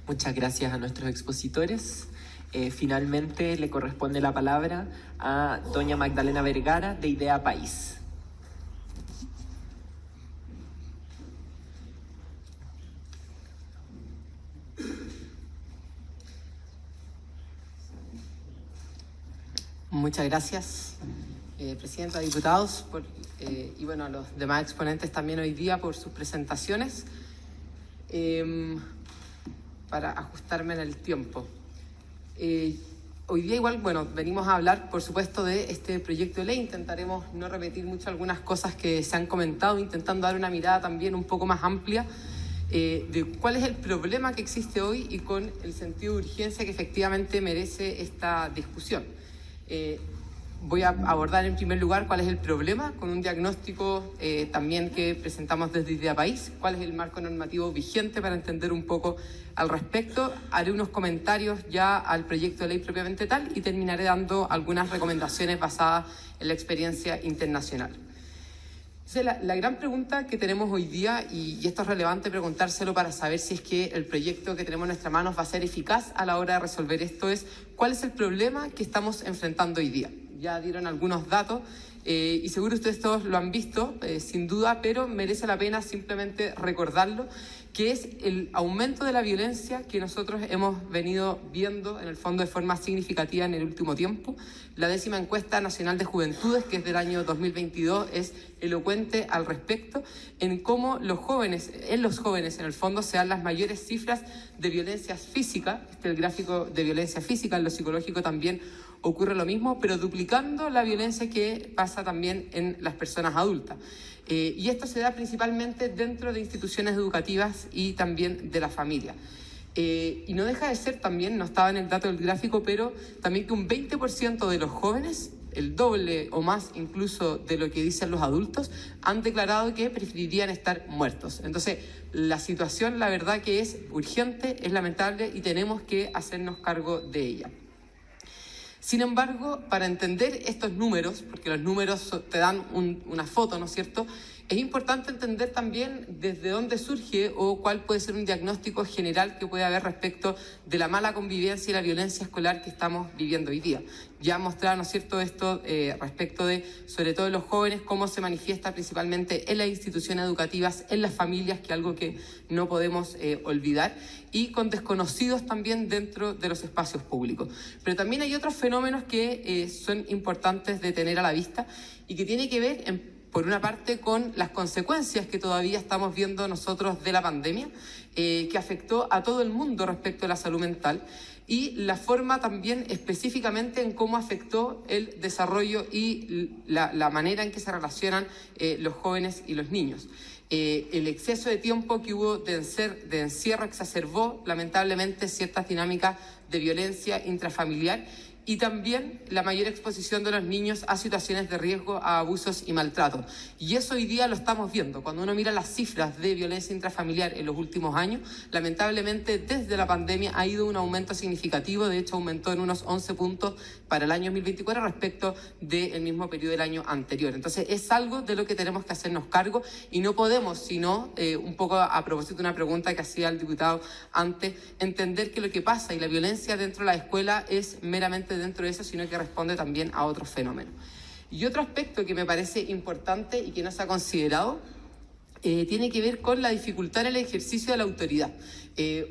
Muchas gracias a nuestros expositores. Finalmente le corresponde la palabra a doña Magdalena Vergara de Idea País. Muchas gracias, Presidenta, diputados, y bueno, a los demás exponentes también hoy día por sus presentaciones. Para ajustarme en el tiempo. Hoy día igual, bueno, venimos a hablar, por supuesto, de este proyecto de ley. Intentaremos no repetir mucho algunas cosas que se han comentado, intentando dar una mirada también un poco más amplia de cuál es el problema que existe hoy y con el sentido de urgencia que efectivamente merece esta discusión. Voy a abordar en primer lugar cuál es el problema, con un diagnóstico también que presentamos desde Idea País, cuál es el marco normativo vigente para entender un poco al respecto. Haré unos comentarios ya al proyecto de ley propiamente tal y terminaré dando algunas recomendaciones basadas en la experiencia internacional. Entonces, la gran pregunta que tenemos hoy día, y esto es relevante preguntárselo para saber si es que el proyecto que tenemos en nuestras manos va a ser eficaz a la hora de resolver esto, es ¿cuál es el problema que estamos enfrentando hoy día? Ya dieron algunos datos y seguro ustedes todos lo han visto, sin duda, pero merece la pena simplemente recordarlo, que es el aumento de la violencia que nosotros hemos venido viendo en el fondo de forma significativa en el último tiempo. La 10ª encuesta nacional de juventudes, que es del año 2022, es elocuente al respecto en cómo los jóvenes en el fondo se dan las mayores cifras de violencia física. Este es el gráfico de violencia física, en lo psicológico también ocurre lo mismo, pero duplicando la violencia que pasa también en las personas adultas. Y esto se da principalmente dentro de instituciones educativas y también de la familia. Y no deja de ser también, no estaba en el dato del gráfico, pero también que un 20% de los jóvenes, el doble o más incluso de lo que dicen los adultos, han declarado que preferirían estar muertos. Entonces, la situación, la verdad que es urgente, es lamentable y tenemos que hacernos cargo de ella. Sin embargo, para entender estos números, porque los números te dan una foto, ¿no es cierto?, es importante entender también desde dónde surge o cuál puede ser un diagnóstico general que puede haber respecto de la mala convivencia y la violencia escolar que estamos viviendo hoy día. Ya mostraba, ¿no es cierto?, esto respecto de, sobre todo de los jóvenes, cómo se manifiesta principalmente en las instituciones educativas, en las familias, que es algo que no podemos olvidar, y con desconocidos también dentro de los espacios públicos. Pero también hay otros fenómenos que son importantes de tener a la vista y que tiene que ver, por una parte, con las consecuencias que todavía estamos viendo nosotros de la pandemia, que afectó a todo el mundo respecto a la salud mental, y la forma también específicamente en cómo afectó el desarrollo y la manera en que se relacionan los jóvenes y los niños. El exceso de tiempo que hubo de encierro exacerbó lamentablemente ciertas dinámicas de violencia intrafamiliar, y también la mayor exposición de los niños a situaciones de riesgo, a abusos y maltrato. Y eso hoy día lo estamos viendo. Cuando uno mira las cifras de violencia intrafamiliar en los últimos años, lamentablemente desde la pandemia ha ido un aumento significativo. De hecho, aumentó en unos 11 puntos para el año 2024 respecto del mismo periodo del año anterior. Entonces, es algo de lo que tenemos que hacernos cargo y no podemos, sino, un poco a propósito de una pregunta que hacía el diputado antes, entender que lo que pasa y la violencia dentro de la escuela es meramente dentro de eso, sino que responde también a otros fenómenos. Y otro aspecto que me parece importante y que no se ha considerado tiene que ver con la dificultad en el ejercicio de la autoridad.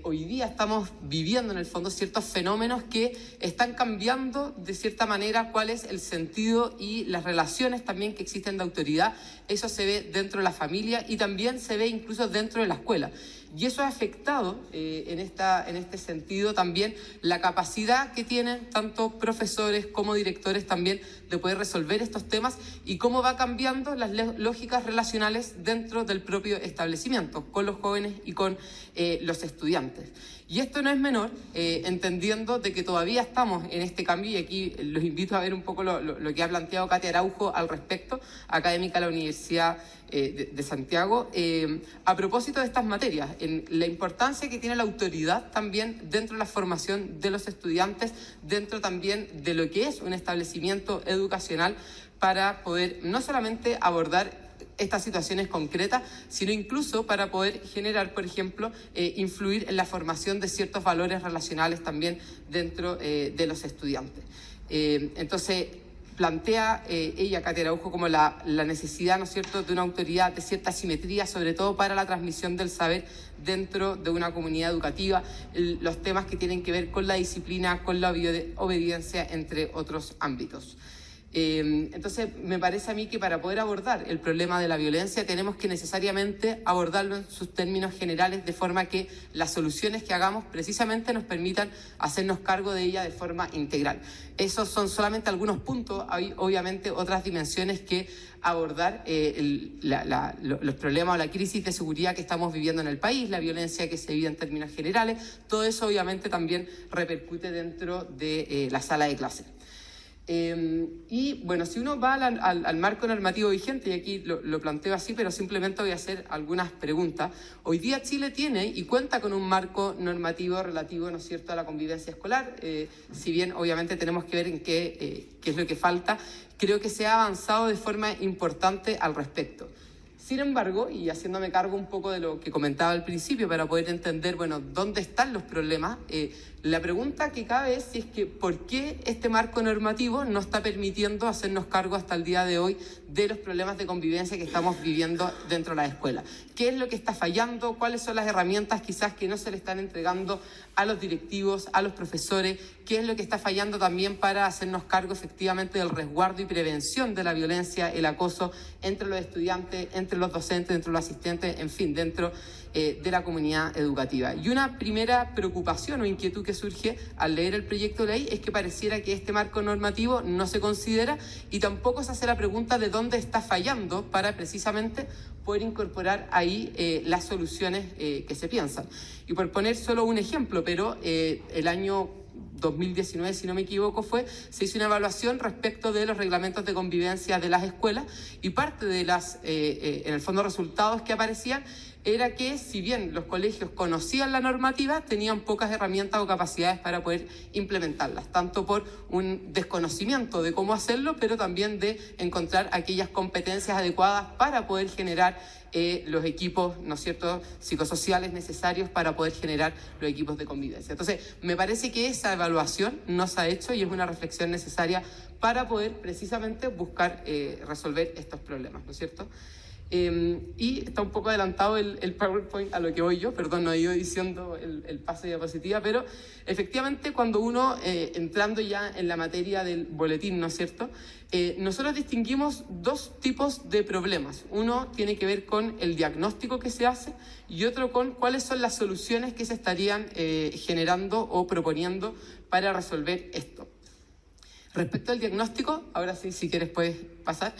Hoy día estamos viviendo en el fondo ciertos fenómenos que están cambiando de cierta manera cuál es el sentido y las relaciones también que existen de autoridad. Eso se ve dentro de la familia y también se ve incluso dentro de la escuela. Y eso ha afectado en este sentido también la capacidad que tienen tanto profesores como directores también de poder resolver estos temas y cómo va cambiando las lógicas relacionales dentro del propio establecimiento, con los jóvenes y con los estudiantes. Y esto no es menor, entendiendo de que todavía estamos en este cambio, y aquí los invito a ver un poco lo que ha planteado Katia Araujo al respecto, académica de la Universidad de Santiago, a propósito de estas materias, en la importancia que tiene la autoridad también dentro de la formación de los estudiantes, dentro también de lo que es un establecimiento educacional, para poder no solamente abordar estas situaciones concretas, sino incluso para poder generar, por ejemplo, influir en la formación de ciertos valores relacionales también dentro de los estudiantes. Entonces, plantea ella, Katia Araujo, como la necesidad, ¿no es cierto?, de una autoridad de cierta simetría, sobre todo para la transmisión del saber dentro de una comunidad educativa, los temas que tienen que ver con la disciplina, con la obediencia, entre otros ámbitos. Entonces, me parece a mí que para poder abordar el problema de la violencia tenemos que necesariamente abordarlo en sus términos generales, de forma que las soluciones que hagamos precisamente nos permitan hacernos cargo de ella de forma integral. Esos son solamente algunos puntos, hay obviamente otras dimensiones que abordar, los problemas o la crisis de seguridad que estamos viviendo en el país, la violencia que se vive en términos generales, todo eso obviamente también repercute dentro de la sala de clase. Y bueno, si uno va al marco normativo vigente, y aquí lo planteo así, pero simplemente voy a hacer algunas preguntas. Hoy día Chile tiene y cuenta con un marco normativo relativo, ¿no es cierto?, a la convivencia escolar. Si bien obviamente tenemos que ver en qué es lo que falta, creo que se ha avanzado de forma importante al respecto. Sin embargo, y haciéndome cargo un poco de lo que comentaba al principio para poder entender, bueno, dónde están los problemas, la pregunta que cabe es si es que ¿por qué este marco normativo no está permitiendo hacernos cargo hasta el día de hoy de los problemas de convivencia que estamos viviendo dentro de la escuela? ¿Qué es lo que está fallando? ¿Cuáles son las herramientas quizás que no se le están entregando a los directivos, a los profesores? ¿Qué es lo que está fallando también para hacernos cargo efectivamente del resguardo y prevención de la violencia, el acoso entre los estudiantes, entre los docentes, entre los asistentes, en fin, dentro de la comunidad educativa? Y una primera preocupación o inquietud que surge al leer el proyecto de ley es que pareciera que este marco normativo no se considera y tampoco se hace la pregunta de dónde está fallando para precisamente poder incorporar ahí las soluciones que se piensan. Y por poner solo un ejemplo, pero el año 2019, si no me equivoco, se hizo una evaluación respecto de los reglamentos de convivencia de las escuelas y parte de en el fondo, resultados que aparecían era que, si bien los colegios conocían la normativa, tenían pocas herramientas o capacidades para poder implementarlas, tanto por un desconocimiento de cómo hacerlo, pero también de encontrar aquellas competencias adecuadas para poder generar los equipos, ¿no es cierto?, psicosociales necesarios para poder generar los equipos de convivencia. Entonces, me parece que esa evaluación no se ha hecho y es una reflexión necesaria para poder precisamente buscar resolver estos problemas, ¿no es cierto? Y está un poco adelantado el PowerPoint a lo que voy yo, perdón, no he ido diciendo el pase de diapositiva, pero efectivamente cuando uno, entrando ya en la materia del boletín, ¿no es cierto?, nosotros distinguimos dos tipos de problemas. Uno tiene que ver con el diagnóstico que se hace y otro con cuáles son las soluciones que se estarían generando o proponiendo para resolver esto. Respecto al diagnóstico, ahora sí, si quieres puedes pasar.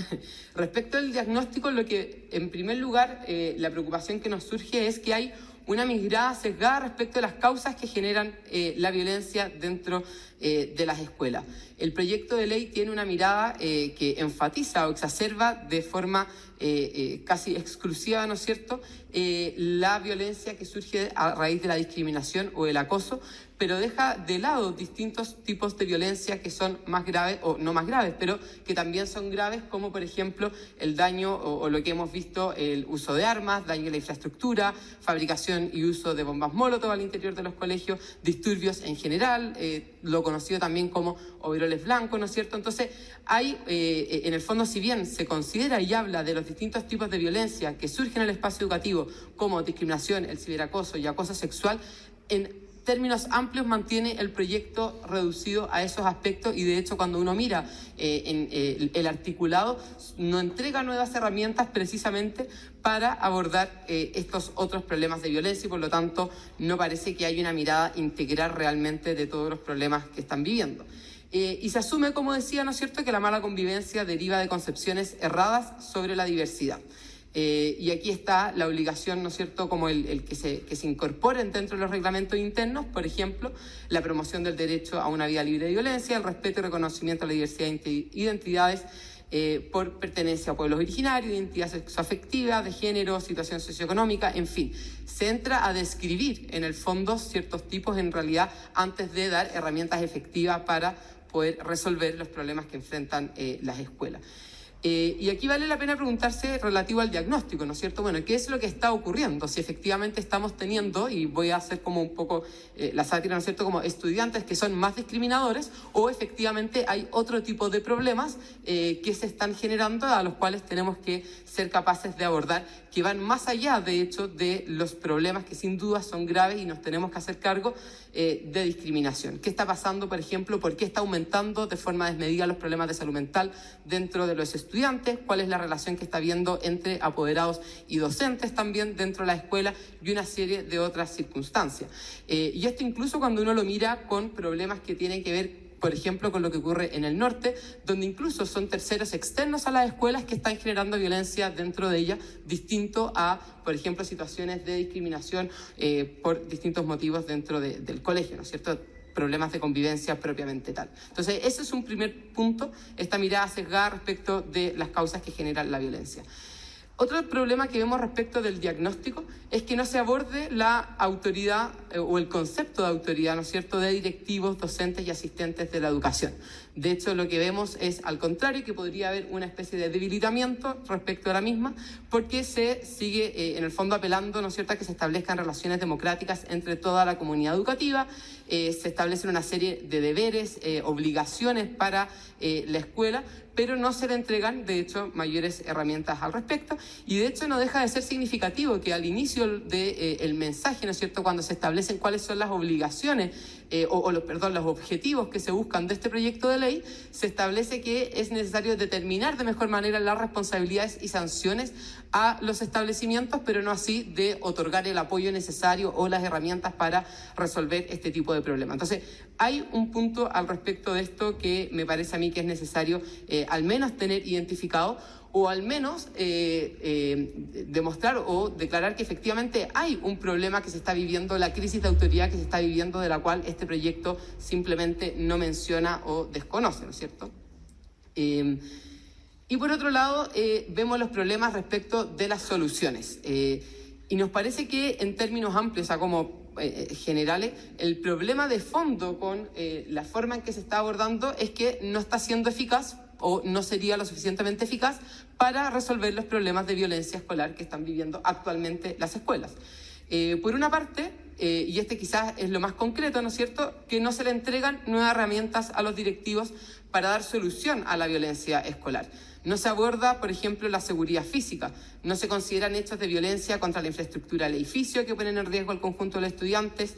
Respecto al diagnóstico, lo que en primer lugar, la preocupación que nos surge es que hay una mirada sesgada respecto de las causas que generan la violencia dentro de las escuelas. El proyecto de ley tiene una mirada que enfatiza o exacerba de forma casi exclusiva, ¿no es cierto?, la violencia que surge a raíz de la discriminación o el acoso, pero deja de lado distintos tipos de violencia que son más graves, o no más graves, pero que también son graves, como por ejemplo el daño o lo que hemos visto, el uso de armas, daño a la infraestructura, fabricación y uso de bombas Molotov al interior de los colegios, disturbios en general, lo conocido también como overoles blancos, ¿no es cierto? Entonces, hay, en el fondo, si bien se considera y habla de los distintos tipos de violencia que surgen en el espacio educativo, como discriminación, el ciberacoso y acoso sexual, en términos amplios mantiene el proyecto reducido a esos aspectos y de hecho cuando uno mira el articulado no entrega nuevas herramientas precisamente para abordar estos otros problemas de violencia y por lo tanto no parece que haya una mirada integral realmente de todos los problemas que están viviendo. Y se asume, como decía, ¿no es cierto?, que la mala convivencia deriva de concepciones erradas sobre la diversidad. Y aquí está la obligación, ¿no es cierto?, como el que se incorporen dentro de los reglamentos internos, por ejemplo, la promoción del derecho a una vida libre de violencia, el respeto y reconocimiento a la diversidad de identidades por pertenencia a pueblos originarios, identidad sexoafectiva, de género, situación socioeconómica, en fin. Se entra a describir, en el fondo, ciertos tipos en realidad antes de dar herramientas efectivas para poder resolver los problemas que enfrentan las escuelas. Y aquí vale la pena preguntarse relativo al diagnóstico, ¿no es cierto? Bueno, ¿qué es lo que está ocurriendo? Si efectivamente estamos teniendo, y voy a hacer como un poco la sátira, ¿no es cierto?, como estudiantes que son más discriminadores, o efectivamente hay otro tipo de problemas que se están generando, a los cuales tenemos que ser capaces de abordar, que van más allá, de hecho, de los problemas que sin duda son graves y nos tenemos que hacer cargo de discriminación. ¿Qué está pasando, por ejemplo? ¿Por qué está aumentando de forma desmedida los problemas de salud mental dentro de los estudiantes? ¿Cuál es la relación que está habiendo entre apoderados y docentes también dentro de la escuela? Y una serie de otras circunstancias. Y esto incluso cuando uno lo mira con problemas que tienen que ver, por ejemplo, con lo que ocurre en el norte, donde incluso son terceros externos a las escuelas que están generando violencia dentro de ellas, distinto a, por ejemplo, situaciones de discriminación por distintos motivos dentro del colegio, ¿no es cierto?, problemas de convivencia propiamente tal. Entonces, ese es un primer punto, esta mirada sesgada respecto de las causas que generan la violencia. Otro problema que vemos respecto del diagnóstico es que no se aborde la autoridad o el concepto de autoridad, ¿no es cierto?, de directivos, docentes y asistentes de la educación. De hecho, lo que vemos es, al contrario, que podría haber una especie de debilitamiento respecto a la misma, porque se sigue, en el fondo, apelando, ¿no es cierto?, a que se establezcan relaciones democráticas entre toda la comunidad educativa, se establecen una serie de deberes, obligaciones para la escuela, pero no se le entregan, de hecho, mayores herramientas al respecto, y de hecho no deja de ser significativo que al inicio del mensaje, ¿no es cierto?, cuando se establecen cuáles son las obligaciones los objetivos que se buscan de este proyecto de ley, se establece que es necesario determinar de mejor manera las responsabilidades y sanciones a los establecimientos, pero no así de otorgar el apoyo necesario o las herramientas para resolver este tipo de problemas. Entonces, hay un punto al respecto de esto que me parece a mí que es necesario al menos tener identificado, o al menos demostrar o declarar que efectivamente hay un problema que se está viviendo, la crisis de autoridad que se está viviendo, de la cual este proyecto simplemente no menciona o desconoce, ¿no es cierto? Y por otro lado, vemos los problemas respecto de las soluciones. Y nos parece que en términos amplios, o sea, como generales, el problema de fondo con la forma en que se está abordando es que no está siendo eficaz o no sería lo suficientemente eficaz para resolver los problemas de violencia escolar que están viviendo actualmente las escuelas. Por una parte, y este quizás es lo más concreto, ¿no es cierto?, que no se le entregan nuevas herramientas a los directivos para dar solución a la violencia escolar. No se aborda, por ejemplo, la seguridad física, no se consideran hechos de violencia contra la infraestructura del edificio que ponen en riesgo al conjunto de los estudiantes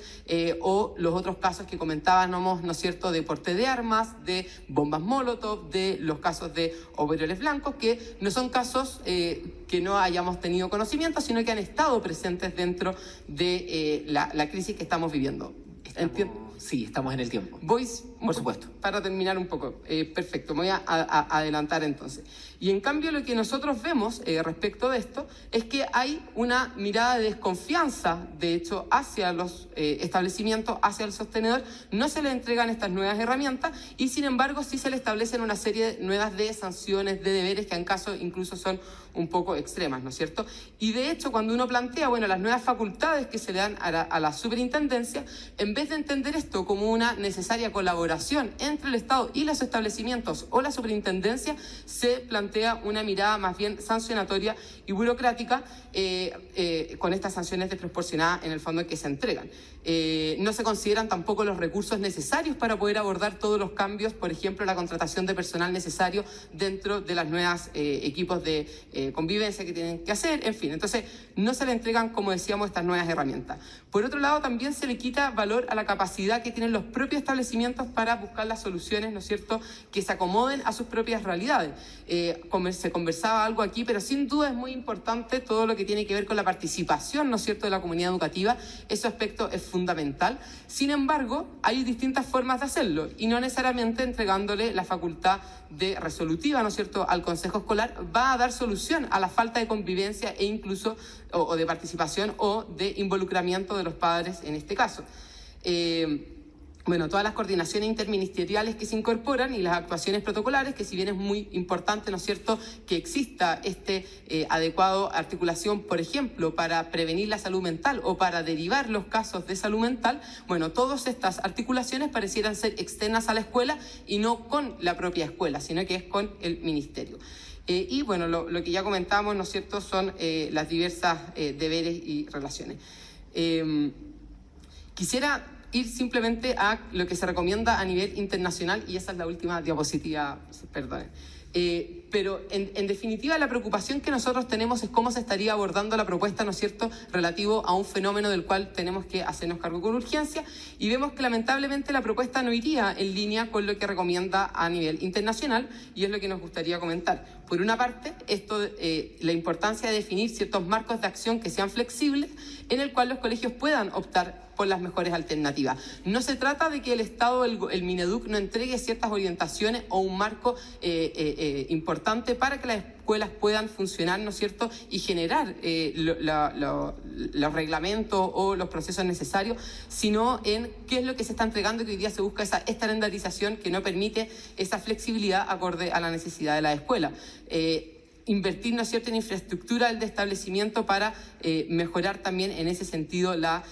o los otros casos que comentábamos, ¿no es cierto?, de porte de armas, de bombas molotov, de los casos de overoles blancos, que no son casos que no hayamos tenido conocimiento, sino que han estado presentes dentro de la crisis que estamos viviendo. Sí, estamos en el tiempo. Voy, por supuesto. Para terminar un poco. Perfecto, me voy a adelantar entonces. Y en cambio lo que nosotros vemos respecto de esto es que hay una mirada de desconfianza, de hecho, hacia los establecimientos, hacia el sostenedor. No se le entregan estas nuevas herramientas y, sin embargo, sí se le establecen una serie nuevas de sanciones, de deberes que en caso incluso son un poco extremas, ¿no es cierto? Y de hecho, cuando uno plantea, bueno, las nuevas facultades que se le dan a la superintendencia, en vez de entender esto como una necesaria colaboración entre el Estado y los establecimientos o la superintendencia, se plantea una mirada más bien sancionatoria y burocrática con estas sanciones desproporcionadas en el fondo que se entregan. No se consideran tampoco los recursos necesarios para poder abordar todos los cambios, por ejemplo, la contratación de personal necesario dentro de las nuevas equipos de convivencia que tienen que hacer, en fin. Entonces, no se le entregan, como decíamos, estas nuevas herramientas. Por otro lado, también se le quita valor a la capacidad que tienen los propios establecimientos para buscar las soluciones, ¿no es cierto?, que se acomoden a sus propias realidades. Se conversaba algo aquí, pero sin duda es muy importante todo lo que tiene que ver con la participación, ¿no es cierto?, de la comunidad educativa. Ese aspecto es fundamental. Sin embargo, hay distintas formas de hacerlo y no necesariamente entregándole la facultad de resolutiva, ¿no es cierto?, al Consejo Escolar va a dar solución a la falta de convivencia e incluso o de participación o de involucramiento de los padres en este caso. bueno, todas las coordinaciones interministeriales que se incorporan y las actuaciones protocolares, que si bien es muy importante, ¿no es cierto?, que exista adecuado articulación, por ejemplo, para prevenir la salud mental o para derivar los casos de salud mental, bueno, todas estas articulaciones parecieran ser externas a la escuela y no con la propia escuela, sino que es con el ministerio. Y bueno, lo que ya comentamos, ¿no es cierto?, son las diversas deberes y relaciones. Quisiera ir simplemente a lo que se recomienda a nivel internacional, y esa es la última diapositiva, perdón. Pero en definitiva la preocupación que nosotros tenemos es cómo se estaría abordando la propuesta, ¿no es cierto?, relativo a un fenómeno del cual tenemos que hacernos cargo con urgencia, y vemos que lamentablemente la propuesta no iría en línea con lo que recomienda a nivel internacional, y es lo que nos gustaría comentar. Por una parte, la importancia de definir ciertos marcos de acción que sean flexibles, en el cual los colegios puedan optar por las mejores alternativas. No se trata de que el Estado, el Mineduc, no entregue ciertas orientaciones o un marco importante para que las escuelas puedan funcionar, ¿no es cierto?, y generar los reglamentos o los procesos necesarios, sino en qué es lo que se está entregando, que hoy día se busca esa estandarización que no permite esa flexibilidad acorde a la necesidad de la escuela. Invertir, ¿no es cierto?, en infraestructura de establecimiento para mejorar también en ese sentido la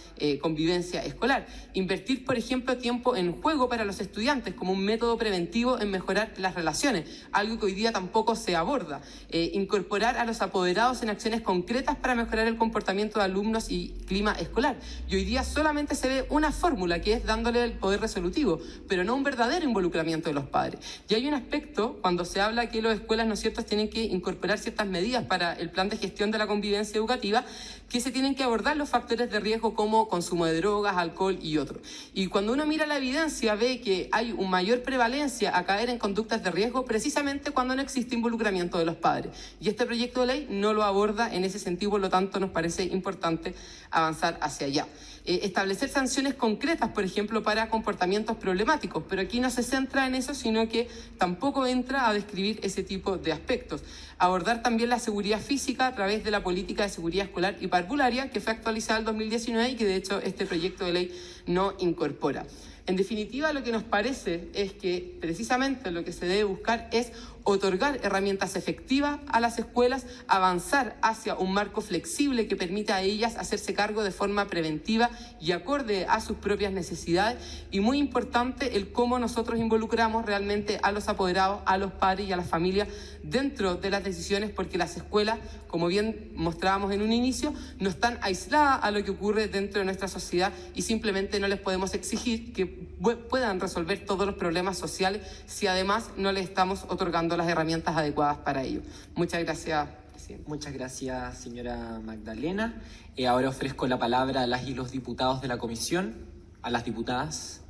convivencia escolar. Invertir, por ejemplo, tiempo en juego para los estudiantes como un método preventivo en mejorar las relaciones, algo que hoy día tampoco se aborda. Incorporar a los apoderados en acciones concretas para mejorar el comportamiento de alumnos y clima escolar. Y hoy día solamente se ve una fórmula, que es dándole el poder resolutivo, pero no un verdadero involucramiento de los padres. Y hay un aspecto cuando se habla que las escuelas, ¿no es cierto?, tienen que incorporar ciertas medidas para el plan de gestión de la convivencia educativa, que se tienen que abordar los factores de riesgo como consumo de drogas, alcohol y otros. Y cuando uno mira la evidencia ve que hay una mayor prevalencia a caer en conductas de riesgo precisamente cuando no existe involucramiento de los padres. Y este proyecto de ley no lo aborda en ese sentido, por lo tanto nos parece importante avanzar hacia allá. Establecer sanciones concretas, por ejemplo, para comportamientos problemáticos, pero aquí no se centra en eso, sino que tampoco entra a describir ese tipo de aspectos. Abordar también la seguridad física a través de la política de seguridad escolar y parvularia, que fue actualizada en 2019 y que de hecho este proyecto de ley no incorpora. En definitiva, lo que nos parece es que precisamente lo que se debe buscar es otorgar herramientas efectivas a las escuelas, avanzar hacia un marco flexible que permita a ellas hacerse cargo de forma preventiva y acorde a sus propias necesidades, y muy importante el cómo nosotros involucramos realmente a los apoderados, a los padres y a las familias dentro de las decisiones, porque las escuelas, como bien mostrábamos en un inicio, no están aisladas a lo que ocurre dentro de nuestra sociedad y simplemente no les podemos exigir que puedan resolver todos los problemas sociales si además no les estamos otorgando las herramientas adecuadas para ello. Muchas gracias, presidente. Muchas gracias, señora Magdalena. Ahora ofrezco la palabra a las y los diputados de la comisión, a las diputadas.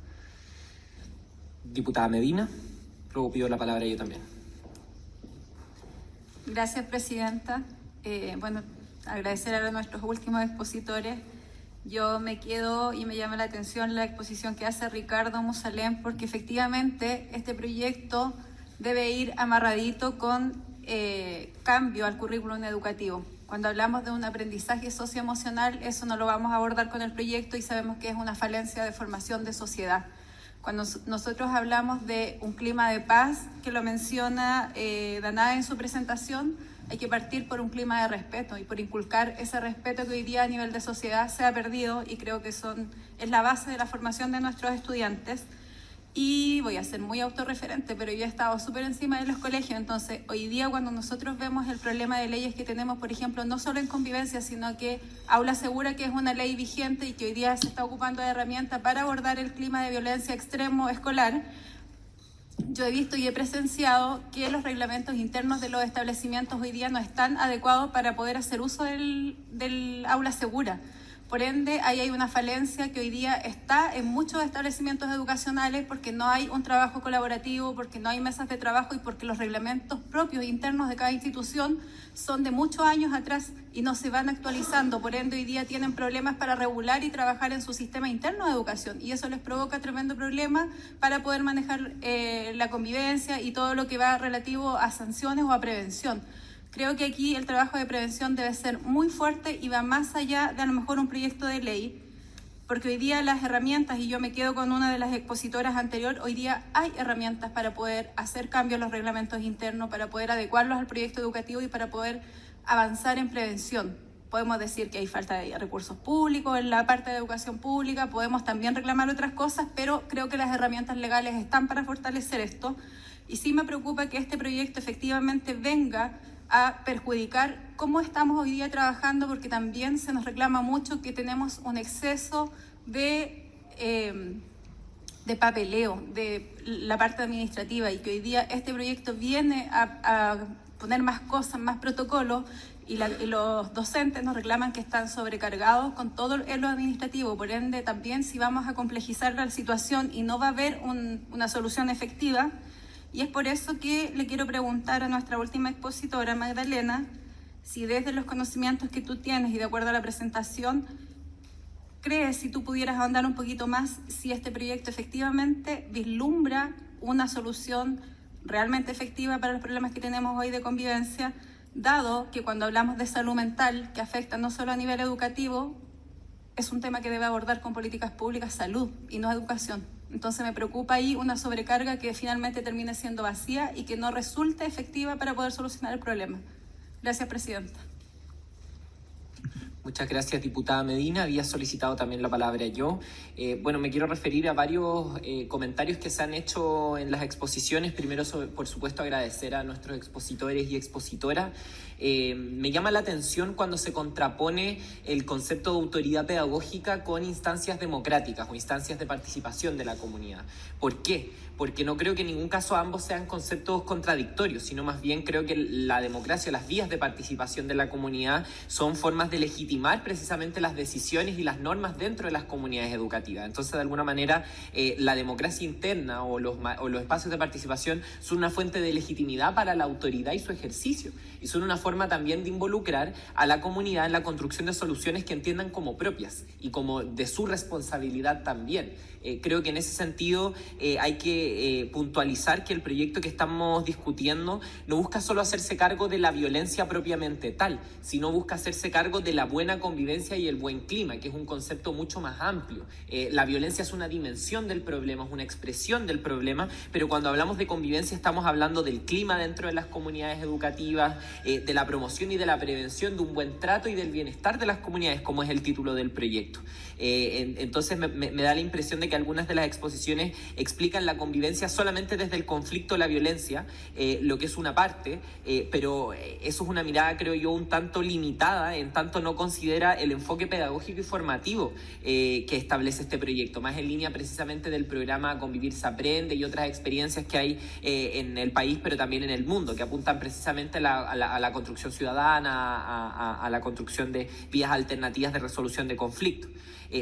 Diputada Medina, luego pido la palabra yo también. Gracias, presidenta. Bueno, agradecer a nuestros últimos expositores. Yo me quedo y me llama la atención la exposición que hace Ricardo Musalem, porque efectivamente este proyecto debe ir amarradito con cambio al currículum educativo. Cuando hablamos de un aprendizaje socioemocional, eso no lo vamos a abordar con el proyecto y sabemos que es una falencia de formación de sociedad. Cuando nosotros hablamos de un clima de paz, que lo menciona Danae en su presentación, hay que partir por un clima de respeto y por inculcar ese respeto que hoy día a nivel de sociedad se ha perdido, y creo que es la base de la formación de nuestros estudiantes. Y voy a ser muy autorreferente, pero yo he estado súper encima de los colegios, entonces hoy día cuando nosotros vemos el problema de leyes que tenemos, por ejemplo, no solo en convivencia, sino que Aula Segura, que es una ley vigente y que hoy día se está ocupando de herramienta para abordar el clima de violencia extremo escolar, yo he visto y he presenciado que los reglamentos internos de los establecimientos hoy día no están adecuados para poder hacer uso del Aula Segura. Por ende, ahí hay una falencia que hoy día está en muchos establecimientos educacionales porque no hay un trabajo colaborativo, porque no hay mesas de trabajo y porque los reglamentos propios internos de cada institución son de muchos años atrás y no se van actualizando. Por ende, hoy día tienen problemas para regular y trabajar en su sistema interno de educación y eso les provoca tremendo problema para poder manejar la convivencia y todo lo que va relativo a sanciones o a prevención. Creo que aquí el trabajo de prevención debe ser muy fuerte y va más allá de a lo mejor un proyecto de ley. porque hoy día las herramientas, y yo me quedo con una de las expositoras anterior, hoy día hay herramientas para poder hacer cambios en los reglamentos internos, para poder adecuarlos al proyecto educativo y para poder avanzar en prevención. Podemos decir que hay falta de recursos públicos en la parte de educación pública, podemos también reclamar otras cosas, pero creo que las herramientas legales están para fortalecer esto. Y sí me preocupa que este proyecto efectivamente venga a perjudicar cómo estamos hoy día trabajando, porque también se nos reclama mucho que tenemos un exceso de papeleo, de la parte administrativa, y que hoy día este proyecto viene a poner más cosas, más protocolos, y los docentes nos reclaman que están sobrecargados con todo lo administrativo. Por ende, también si vamos a complejizar la situación y no va a haber una solución efectiva. Y es por eso que le quiero preguntar a nuestra última expositora, Magdalena, si desde los conocimientos que tú tienes y de acuerdo a la presentación, crees, si tú pudieras ahondar un poquito más, si este proyecto efectivamente vislumbra una solución realmente efectiva para los problemas que tenemos hoy de convivencia, dado que cuando hablamos de salud mental, que afecta no solo a nivel educativo, es un tema que debe abordar con políticas públicas salud y no educación. Entonces me preocupa ahí una sobrecarga que finalmente termine siendo vacía y que no resulte efectiva para poder solucionar el problema. Gracias, Presidenta. Muchas gracias, diputada Medina. Había solicitado también la palabra yo. Bueno, me quiero referir a varios comentarios que se han hecho en las exposiciones. Primero, por supuesto, agradecer a nuestros expositores y expositoras. Me llama la atención cuando se contrapone el concepto de autoridad pedagógica con instancias democráticas o instancias de participación de la comunidad. ¿Por qué? Porque no creo que en ningún caso ambos sean conceptos contradictorios, sino más bien creo que la democracia, las vías de participación de la comunidad son formas de legitimar precisamente las decisiones y las normas dentro de las comunidades educativas. Entonces, de alguna manera, la democracia interna o los espacios de participación son una fuente de legitimidad para la autoridad y su ejercicio, y son una forma también de involucrar a la comunidad en la construcción de soluciones que entiendan como propias y como de su responsabilidad también. Creo que en ese sentido hay que puntualizar que el proyecto que estamos discutiendo no busca solo hacerse cargo de la violencia propiamente tal, sino busca hacerse cargo de la buena convivencia y el buen clima, que es un concepto mucho más amplio. La violencia es una dimensión del problema, es una expresión del problema, pero cuando hablamos de convivencia estamos hablando del clima dentro de las comunidades educativas, de la promoción y de la prevención de un buen trato y del bienestar de las comunidades, como es el título del proyecto. Entonces me da la impresión de que algunas de las exposiciones explican la convivencia solamente desde el conflicto o la violencia, lo que es una parte, pero eso es una mirada, creo yo, un tanto limitada, en tanto no considera el enfoque pedagógico y formativo que establece este proyecto, más en línea precisamente del programa Convivir se aprende y otras experiencias que hay en el país, pero también en el mundo, que apuntan precisamente a la construcción ciudadana, a la construcción de vías alternativas de resolución de conflictos.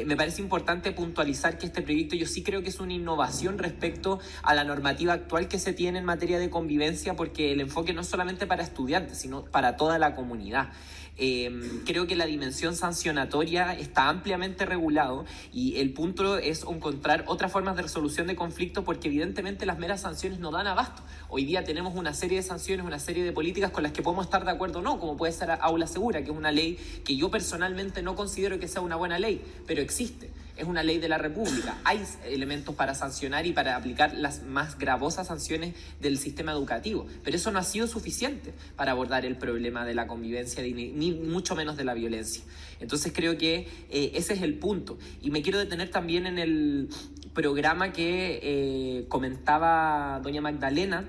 Me parece importante puntualizar que este proyecto yo sí creo que es una innovación respecto a la normativa actual que se tiene en materia de convivencia, porque el enfoque no es solamente para estudiantes, sino para toda la comunidad. Creo que la dimensión sancionatoria está ampliamente regulado y el punto es encontrar otras formas de resolución de conflictos, porque evidentemente las meras sanciones no dan abasto. Hoy día tenemos una serie de sanciones, una serie de políticas con las que podemos estar de acuerdo o no, como puede ser Aula Segura, que es una ley que yo personalmente no considero que sea una buena ley, pero existe. Es una ley de la República. Hay elementos para sancionar y para aplicar las más gravosas sanciones del sistema educativo. Pero eso no ha sido suficiente para abordar el problema de la convivencia, ni mucho menos de la violencia. Entonces creo que ese es el punto. Y me quiero detener también en el programa que comentaba doña Magdalena,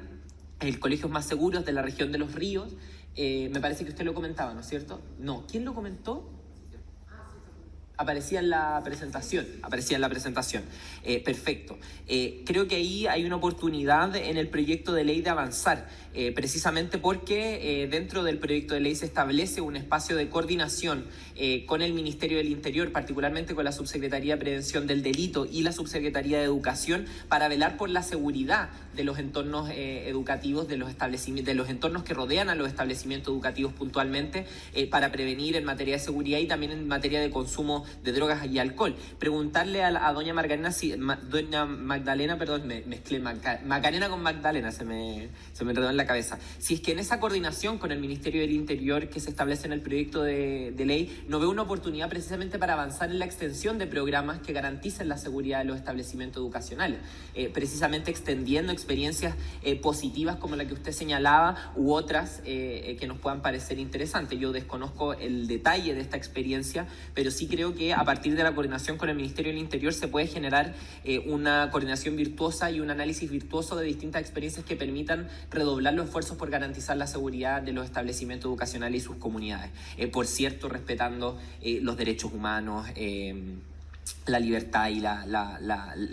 el Colegios Más Seguros de la región de Los Ríos. Me parece que usted lo comentaba, ¿no es cierto? No. ¿Quién lo comentó? Aparecía en la presentación. Perfecto. Creo que ahí hay una oportunidad en el proyecto de ley de avanzar, precisamente porque dentro del proyecto de ley se establece un espacio de coordinación con el Ministerio del Interior, particularmente con la Subsecretaría de Prevención del Delito y la Subsecretaría de Educación, para velar por la seguridad de los entornos educativos, de los establecimientos, de los entornos que rodean a los establecimientos educativos puntualmente, para prevenir en materia de seguridad y también en materia de consumo de drogas y alcohol. Preguntarle a doña Margarena, doña Magdalena, perdón, mezclé Macarena con Magdalena, se me enredó en la cabeza. Si es que en esa coordinación con el Ministerio del Interior que se establece en el proyecto de ley, no ve una oportunidad precisamente para avanzar en la extensión de programas que garanticen la seguridad de los establecimientos educacionales, precisamente extendiendo experiencias positivas como la que usted señalaba u otras que nos puedan parecer interesantes. Yo desconozco el detalle de esta experiencia, pero sí creo que a partir de la coordinación con el Ministerio del Interior se puede generar una coordinación virtuosa y un análisis virtuoso de distintas experiencias que permitan redoblar los esfuerzos por garantizar la seguridad de los establecimientos educacionales y sus comunidades. Por cierto, respetando los derechos humanos, la libertad y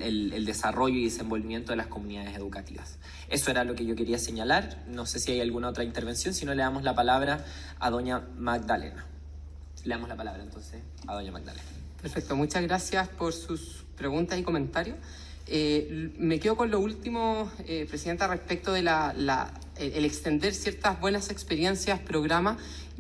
el desarrollo y desenvolvimiento de las comunidades educativas. Eso era lo que yo quería señalar. No sé si hay alguna otra intervención, si no le damos la palabra a doña Magdalena. Le damos la palabra entonces a doña Magdalena. Perfecto, muchas gracias por sus preguntas y comentarios. Me quedo con lo último, Presidenta, respecto de el extender ciertas buenas experiencias, programas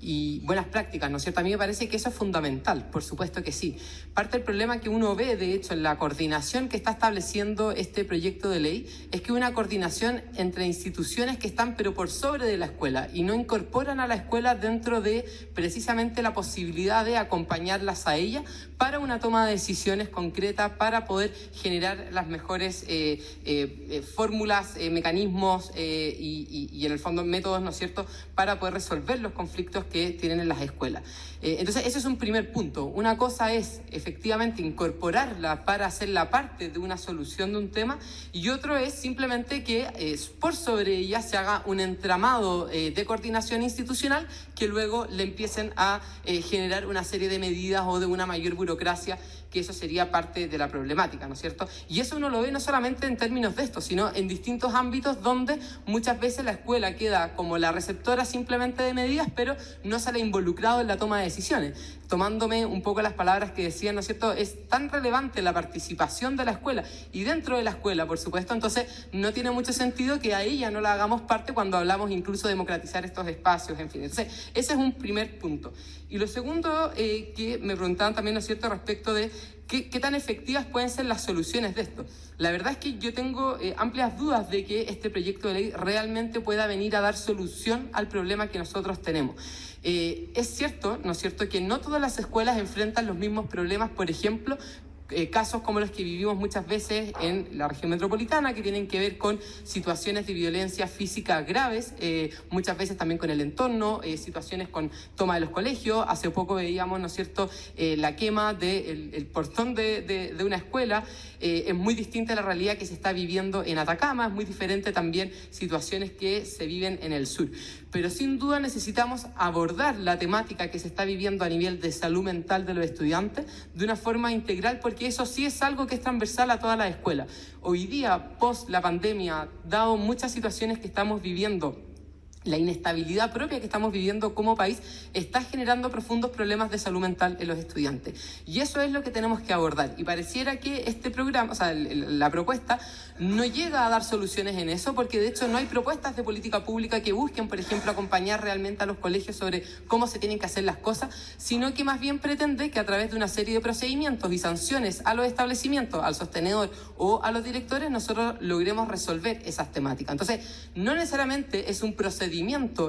y buenas prácticas, ¿no es cierto? A mí me parece que eso es fundamental, por supuesto que sí. Parte del problema que uno ve, de hecho, en la coordinación que está estableciendo este proyecto de ley, es que una coordinación entre instituciones que están pero por sobre de la escuela y no incorporan a la escuela dentro de precisamente la posibilidad de acompañarlas a ella para una toma de decisiones concretas, para poder generar las mejores fórmulas, mecanismos y en el fondo métodos, ¿no es cierto?, para poder resolver los conflictos que tienen en las escuelas. Entonces, ese es un primer punto. Una cosa es, efectivamente, incorporarla para hacerla parte de una solución de un tema, y otro es simplemente que por sobre ella se haga un entramado de coordinación institucional que luego le empiecen a generar una serie de medidas o de una mayor burocracia, que eso sería parte de la problemática, ¿no es cierto? Y eso uno lo ve no solamente en términos de esto, sino en distintos ámbitos donde muchas veces la escuela queda como la receptora simplemente de medidas, pero no se le ha involucrado en la toma de decisiones. Tomándome un poco las palabras que decían, ¿no es cierto?, es tan relevante la participación de la escuela y dentro de la escuela, por supuesto, entonces no tiene mucho sentido que a ella no la hagamos parte cuando hablamos incluso de democratizar estos espacios, en fin. Entonces, ese es un primer punto. Y lo segundo que me preguntaban también, ¿no es cierto?, respecto de qué tan efectivas pueden ser las soluciones de esto. La verdad es que yo tengo amplias dudas de que este proyecto de ley realmente pueda venir a dar solución al problema que nosotros tenemos. Es cierto, ¿no es cierto?, que no todas las escuelas enfrentan los mismos problemas, por ejemplo, casos como los que vivimos muchas veces en la región metropolitana, que tienen que ver con situaciones de violencia física graves, muchas veces también con el entorno, situaciones con toma de los colegios. Hace poco veíamos, ¿no es cierto?, la quema del portón de una escuela. Es muy distinta a la realidad que se está viviendo en Atacama, es muy diferente también situaciones que se viven en el sur. Pero sin duda necesitamos abordar la temática que se está viviendo a nivel de salud mental de los estudiantes de una forma integral, porque eso sí es algo que es transversal a todas las escuelas. Hoy día, post la pandemia, dado muchas situaciones que estamos viviendo, la inestabilidad propia que estamos viviendo como país está generando profundos problemas de salud mental en los estudiantes. Y eso es lo que tenemos que abordar. Y pareciera que este programa, o sea, la propuesta, no llega a dar soluciones en eso, porque de hecho no hay propuestas de política pública que busquen, por ejemplo, acompañar realmente a los colegios sobre cómo se tienen que hacer las cosas, sino que más bien pretende que a través de una serie de procedimientos y sanciones a los establecimientos, al sostenedor o a los directores, nosotros logremos resolver esas temáticas. Entonces, no necesariamente es un procedimiento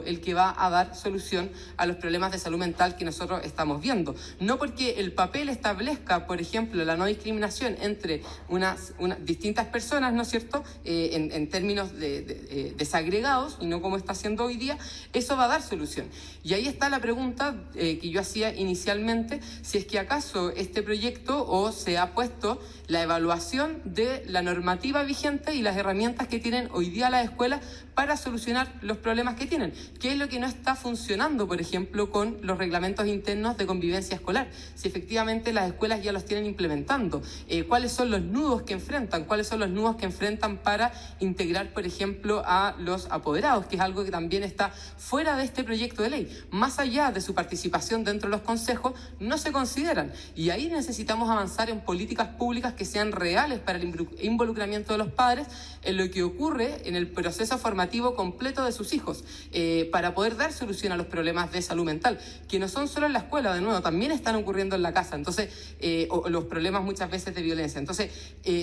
el que va a dar solución a los problemas de salud mental que nosotros estamos viendo. No porque el papel establezca, por ejemplo, la no discriminación entre unas distintas personas, ¿no es cierto?, en términos de desagregados, y no como está haciendo hoy día, eso va a dar solución. Y ahí está la pregunta que yo hacía inicialmente, si es que acaso este proyecto o se ha puesto la evaluación de la normativa vigente y las herramientas que tienen hoy día las escuelas para solucionar los problemas que tienen. ¿Qué es lo que no está funcionando, por ejemplo, con los reglamentos internos de convivencia escolar? Si efectivamente las escuelas ya los tienen implementando. ¿Cuáles son los nudos que enfrentan? ¿Cuáles son los nudos que enfrentan para integrar, por ejemplo, a los apoderados? Que es algo que también está fuera de este proyecto de ley. Más allá de su participación dentro de los consejos, no se consideran. Y ahí necesitamos avanzar en políticas públicas que sean reales para el involucramiento de los padres en lo que ocurre en el proceso formativo completo de sus hijos. para poder dar solución a los problemas de salud mental, que no son solo en la escuela, de nuevo, también están ocurriendo en la casa, entonces, o los problemas muchas veces de violencia. Entonces,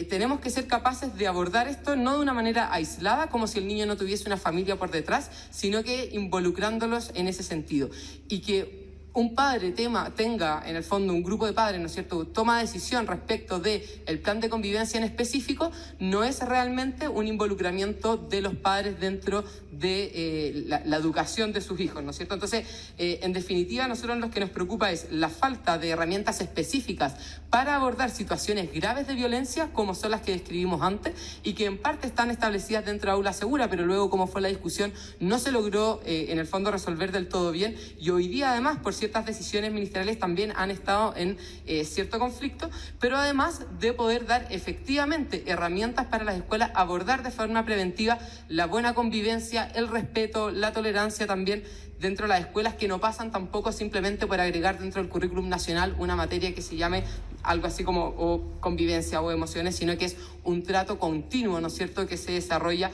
tenemos que ser capaces de abordar esto no de una manera aislada, como si el niño no tuviese una familia por detrás, sino que involucrándolos en ese sentido. Y que un padre tenga, en el fondo, un grupo de padres, ¿no es cierto?, toma decisión respecto del plan de convivencia en específico, no es realmente un involucramiento de los padres dentro de la educación de sus hijos, ¿no es cierto? Entonces, en definitiva, a nosotros lo que nos preocupa es la falta de herramientas específicas para abordar situaciones graves de violencia, como son las que describimos antes, y que en parte están establecidas dentro de Aula Segura, pero luego, como fue la discusión, no se logró, en el fondo, resolver del todo bien, y hoy día, además, por ciertas decisiones ministeriales también han estado en cierto conflicto, pero además de poder dar efectivamente herramientas para las escuelas, abordar de forma preventiva la buena convivencia, el respeto, la tolerancia también dentro de las escuelas, que no pasan tampoco simplemente por agregar dentro del currículum nacional una materia que se llame algo así como o convivencia o emociones, sino que es un trato continuo, ¿no es cierto?, que se desarrolla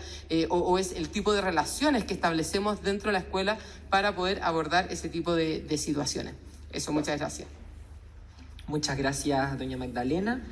o es el tipo de relaciones que establecemos dentro de la escuela para poder abordar ese tipo de situaciones. Eso, muchas gracias. Muchas gracias, doña Magdalena.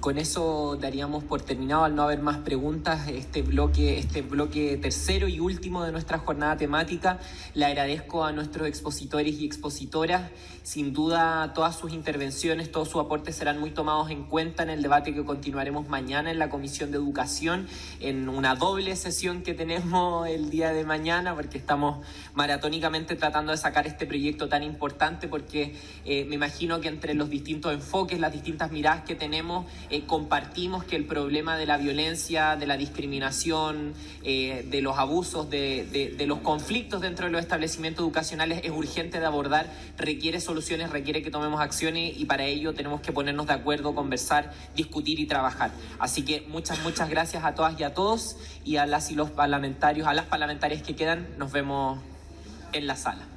Con eso daríamos por terminado, al no haber más preguntas, este bloque tercero y último de nuestra jornada temática. Le agradezco a nuestros expositores y expositoras. Sin duda, todas sus intervenciones, todos sus aportes serán muy tomados en cuenta en el debate que continuaremos mañana en la Comisión de Educación, en una doble sesión que tenemos el día de mañana, porque estamos maratónicamente tratando de sacar este proyecto tan importante, porque me imagino que entre los distintos enfoques, las distintas miradas que tenemos, compartimos que el problema de la violencia, de la discriminación, de los abusos, de los conflictos dentro de los establecimientos educacionales es urgente de abordar, requiere soluciones, requiere que tomemos acciones, y para ello tenemos que ponernos de acuerdo, conversar, discutir y trabajar. Así que muchas gracias a todas y a todos, y a las y los parlamentarios, a las parlamentarias que quedan, nos vemos en la sala.